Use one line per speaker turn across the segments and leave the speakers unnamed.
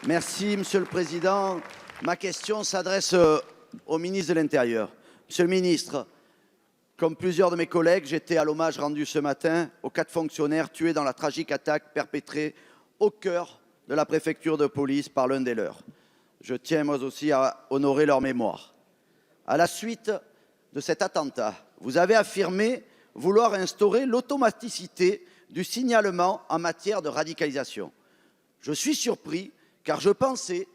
Merci, Monsieur le Président. Ma question s'adresse au ministre de l'Intérieur. Monsieur le ministre, comme plusieurs de mes collègues, j'étais à l'hommage rendu ce matin aux 4 fonctionnaires tués dans la tragique attaque perpétrée au cœur de la préfecture de police par l'un des leurs. Je tiens moi aussi à honorer leur mémoire. À la suite de cet attentat, vous avez affirmé vouloir instaurer l'automaticité du signalement en matière de radicalisation. Je suis surpris car je pensais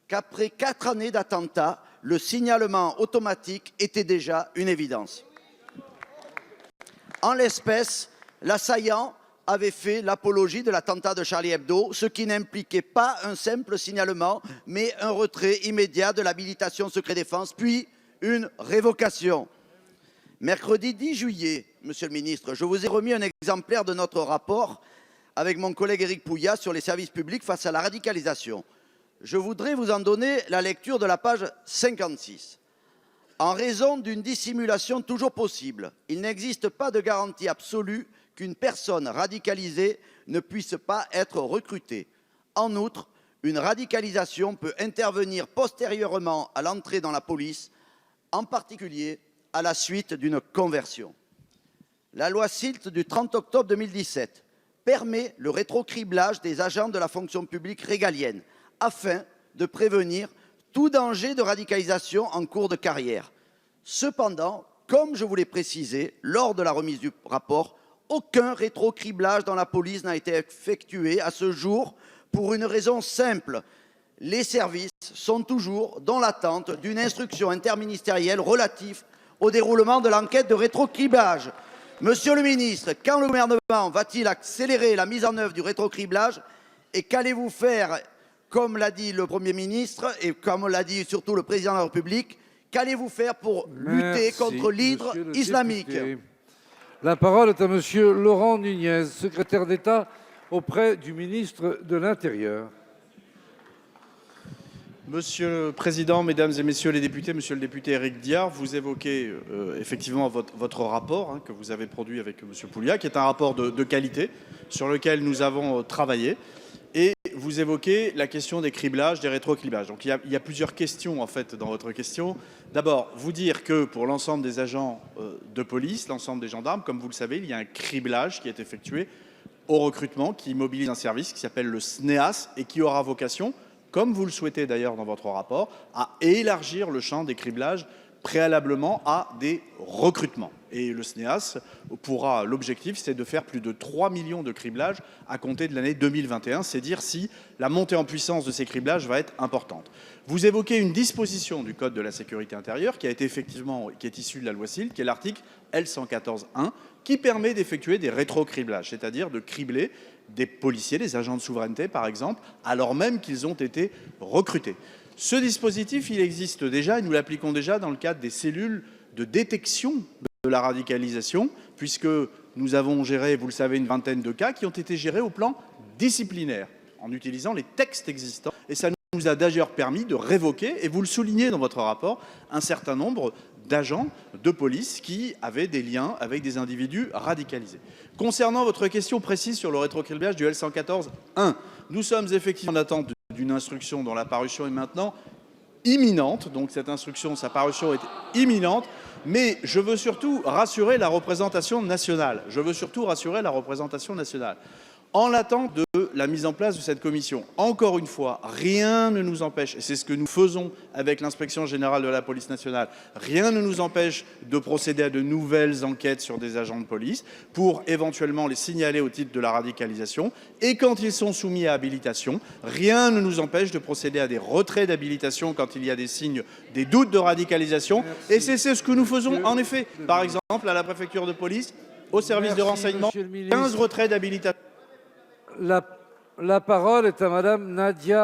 qu'après 4 années d'attentats, le signalement automatique était déjà une évidence. En l'espèce, l'assaillant avait fait l'apologie de l'attentat de Charlie Hebdo, ce qui n'impliquait pas un simple signalement, mais un retrait immédiat de l'habilitation secret défense, puis une révocation. Mercredi 10 juillet, Monsieur le ministre, je vous ai remis un exemplaire de notre rapport avec mon collègue Éric Pouillat sur les services publics face à la radicalisation. Je voudrais vous en donner la lecture de la page 56. En raison d'une dissimulation toujours possible, il n'existe pas de garantie absolue qu'une personne radicalisée ne puisse pas être recrutée. En outre, une radicalisation peut intervenir postérieurement à l'entrée dans la police, en particulier à la suite d'une conversion. La loi SILT du 30 octobre 2017 permet le rétrocriblage des agents de la fonction publique régalienne afin de prévenir tout danger de radicalisation en cours de carrière. Cependant, comme je vous l'ai précisé lors de la remise du rapport, aucun rétrocriblage dans la police n'a été effectué à ce jour pour une raison simple. Les services sont toujours dans l'attente d'une instruction interministérielle relative au déroulement de l'enquête de rétrocriblage. Monsieur le ministre, quand le gouvernement va-t-il accélérer la mise en œuvre du rétrocriblage et qu'allez-vous faire, comme l'a dit le Premier ministre et comme l'a dit surtout le Président de la République, qu'allez-vous faire pour lutter contre l'hydre islamique?
La parole est à Monsieur Laurent Nunez, secrétaire d'État auprès du ministre de l'Intérieur.
Monsieur le Président, Mesdames et Messieurs les députés, Monsieur le député Éric Diard, vous évoquez effectivement votre rapport que vous avez produit avec Monsieur Pouillat, qui est un rapport de qualité sur lequel nous avons travaillé. Et vous évoquez la question des criblages, des rétrocriblages. Donc il y a plusieurs questions en fait dans votre question. D'abord, vous dire que pour l'ensemble des agents de police, l'ensemble des gendarmes, comme vous le savez, il y a un criblage qui est effectué au recrutement, qui mobilise un service qui s'appelle le SNEAS et qui aura vocation, comme vous le souhaitez d'ailleurs dans votre rapport, à élargir le champ des criblages préalablement à des recrutements. Et le SNEAS pourra, l'objectif, c'est de faire plus de 3 millions de criblages à compter de l'année 2021. C'est dire si la montée en puissance de ces criblages va être importante. Vous évoquez une disposition du Code de la sécurité intérieure qui a été effectivement, qui est issue de la loi SILT, qui est l'article L114.1, qui permet d'effectuer des rétrocriblages, c'est-à-dire de cribler des policiers, des agents de souveraineté par exemple, alors même qu'ils ont été recrutés. Ce dispositif, il existe déjà et nous l'appliquons déjà dans le cadre des cellules de détection de la radicalisation, puisque nous avons géré, vous le savez, une vingtaine de cas qui ont été gérés au plan disciplinaire, en utilisant les textes existants. Et ça nous a d'ailleurs permis de révoquer, et vous le soulignez dans votre rapport, un certain nombre d'agents de police qui avaient des liens avec des individus radicalisés. Concernant votre question précise sur le rétrocriblage du L114.1, nous sommes effectivement en attente d'une instruction dont la parution est maintenant imminente. Donc cette instruction, sa parution est imminente. Mais je veux surtout rassurer la représentation nationale. En l'attente de la mise en place de cette commission, encore une fois, rien ne nous empêche, et c'est ce que nous faisons avec l'inspection générale de la police nationale, rien ne nous empêche de procéder à de nouvelles enquêtes sur des agents de police pour éventuellement les signaler au titre de la radicalisation. Et quand ils sont soumis à habilitation, rien ne nous empêche de procéder à des retraits d'habilitation quand il y a des signes, des doutes de radicalisation. Merci. Et c'est ce que nous faisons en effet. Par exemple, à la préfecture de police, au service de renseignement, 15 retraits d'habilitation.
La parole est à Madame Nadia